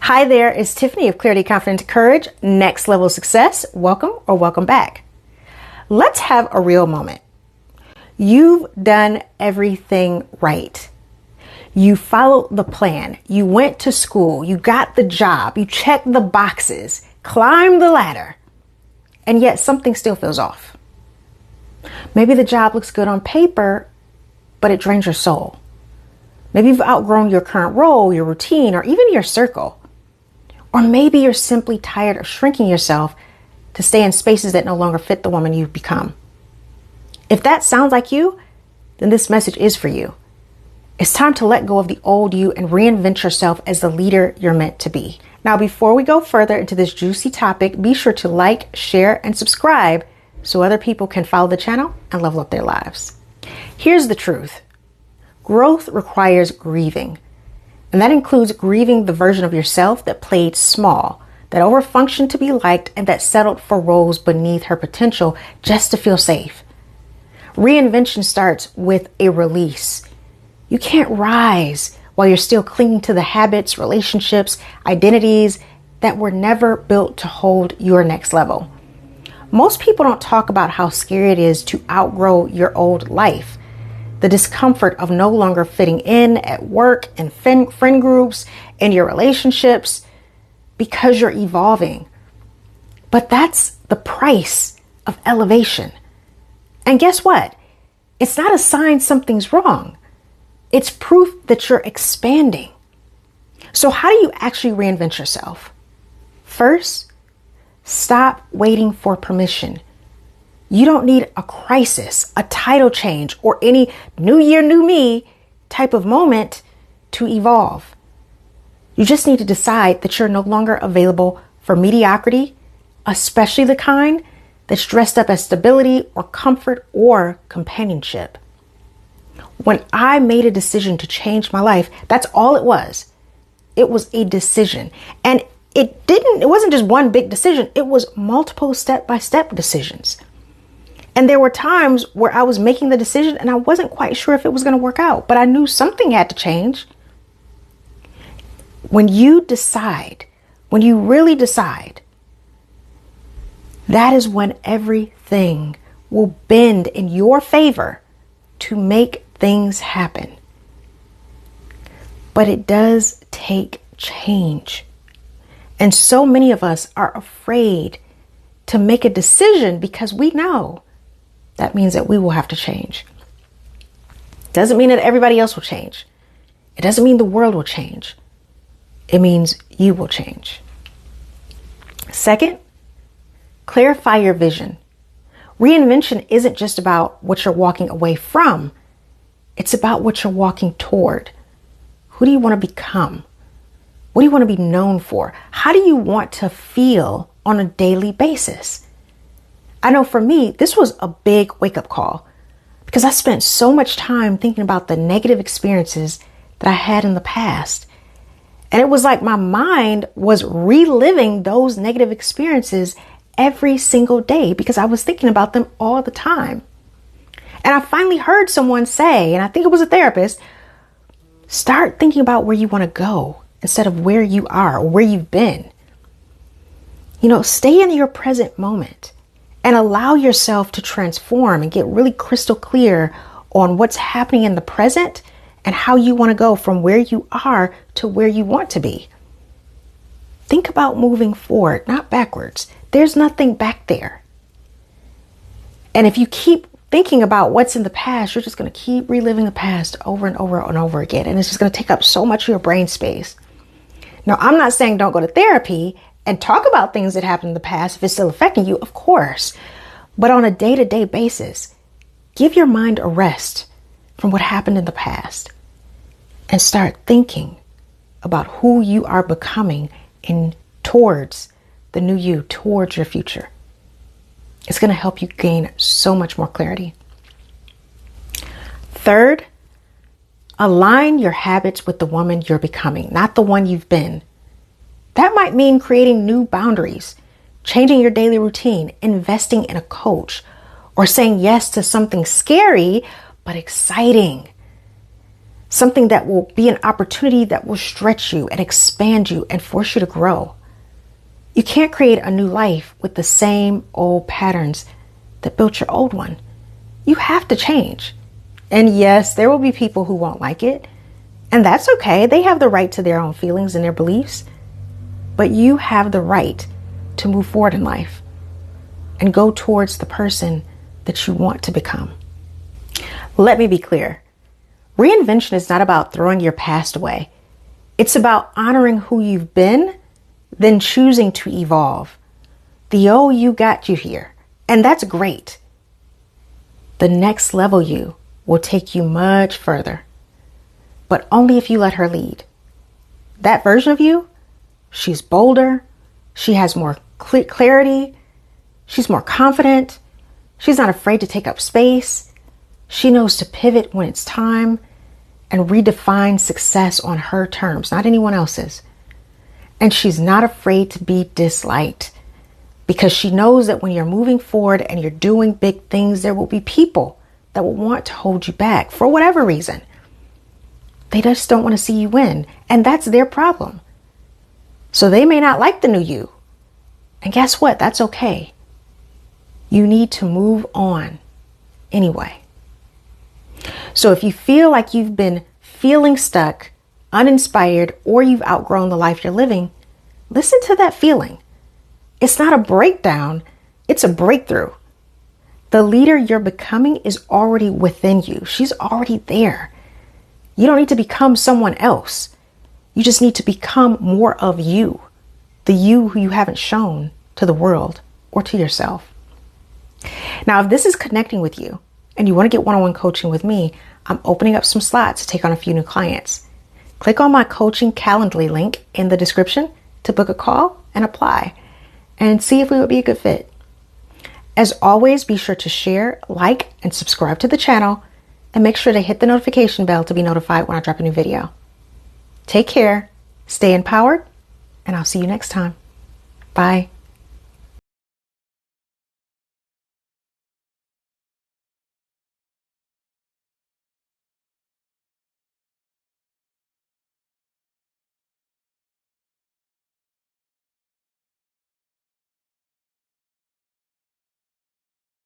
Hi there, it's Tiffany of Clarity, Confidence, Courage, Next Level Success. Welcome or welcome back. Let's have a real moment. You've done everything right. You followed the plan. You went to school. You got the job. You checked the boxes, climbed the ladder, and yet something still feels off. Maybe the job looks good on paper, but it drains your soul. Maybe you've outgrown your current role, your routine, or even your circle. Or maybe you're simply tired of shrinking yourself to stay in spaces that no longer fit the woman you've become. If that sounds like you, then this message is for you. It's time to let go of the old you and reinvent yourself as the leader you're meant to be. Now, before we go further into this juicy topic, be sure to like, share, and subscribe so other people can follow the channel and level up their lives. Here's the truth. Growth requires grieving. And that includes grieving the version of yourself that played small, that overfunctioned to be liked, and that settled for roles beneath her potential just to feel safe. Reinvention starts with a release. You can't rise while you're still clinging to the habits, relationships, identities that were never built to hold your next level. Most people don't talk about how scary it is to outgrow your old life. The discomfort of no longer fitting in at work and friend groups and your relationships because you're evolving. But that's the price of elevation. And guess what? It's not a sign something's wrong. It's proof that you're expanding. So how do you actually reinvent yourself? First, stop waiting for permission. You don't need a crisis, a title change, or any new year, new me type of moment to evolve. You just need to decide that you're no longer available for mediocrity, especially the kind that's dressed up as stability or comfort or companionship. When I made a decision to change my life, that's all it was. It was a decision. And it wasn't just one big decision. It was multiple step-by-step decisions. And there were times where I was making the decision and I wasn't quite sure if it was going to work out, but I knew something had to change. When you decide, when you really decide, that is when everything will bend in your favor to make things happen. But it does take change. And so many of us are afraid to make a decision because we know that means that we will have to change. Doesn't mean that everybody else will change. It doesn't mean the world will change. It means you will change. Second, clarify your vision. Reinvention isn't just about what you're walking away from. It's about what you're walking toward. Who do you want to become? What do you want to be known for? How do you want to feel on a daily basis? I know for me, this was a big wake-up call because I spent so much time thinking about the negative experiences that I had in the past. And it was like my mind was reliving those negative experiences every single day because I was thinking about them all the time. And I finally heard someone say, and I think it was a therapist, start thinking about where you want to go instead of where you are or where you've been. Stay in your present moment. And allow yourself to transform and get really crystal clear on what's happening in the present and how you want to go from where you are to where you want to be. Think about moving forward, not backwards. There's nothing back there. And if you keep thinking about what's in the past, you're just going to keep reliving the past over and over and over again. And it's just going to take up so much of your brain space. Now, I'm not saying don't go to therapy and talk about things that happened in the past if it's still affecting you, of course. But on a day-to-day basis, give your mind a rest from what happened in the past and start thinking about who you are becoming and towards the new you, towards your future. It's going to help you gain so much more clarity. Third, align your habits with the woman you're becoming, not the one you've been. That might mean creating new boundaries, changing your daily routine, investing in a coach, or saying yes to something scary but exciting. Something that will be an opportunity that will stretch you and expand you and force you to grow. You can't create a new life with the same old patterns that built your old one. You have to change. And yes, there will be people who won't like it. And that's okay. They have the right to their own feelings and their beliefs. But you have the right to move forward in life and go towards the person that you want to become. Let me be clear. Reinvention is not about throwing your past away. It's about honoring who you've been, then choosing to evolve. The old you got you here, and that's great. The next level you will take you much further, but only if you let her lead. That version of you, she's bolder, she has more clarity, she's more confident, she's not afraid to take up space, she knows to pivot when it's time and redefine success on her terms, not anyone else's. And she's not afraid to be disliked because she knows that when you're moving forward and you're doing big things, there will be people that will want to hold you back for whatever reason. They just don't want to see you win. And that's their problem. So they may not like the new you. And guess what? That's okay. You need to move on anyway. So if you feel like you've been feeling stuck, uninspired, or you've outgrown the life you're living, listen to that feeling. It's not a breakdown, it's a breakthrough. The leader you're becoming is already within you. She's already there. You don't need to become someone else. You just need to become more of you, the you who you haven't shown to the world or to yourself. Now, if this is connecting with you and you want to get one-on-one coaching with me, I'm opening up some slots to take on a few new clients. Click on my coaching Calendly link in the description to book a call and apply and see if we would be a good fit. As always, be sure to share, like, and subscribe to the channel and make sure to hit the notification bell to be notified when I drop a new video. Take care, stay empowered, and I'll see you next time. Bye.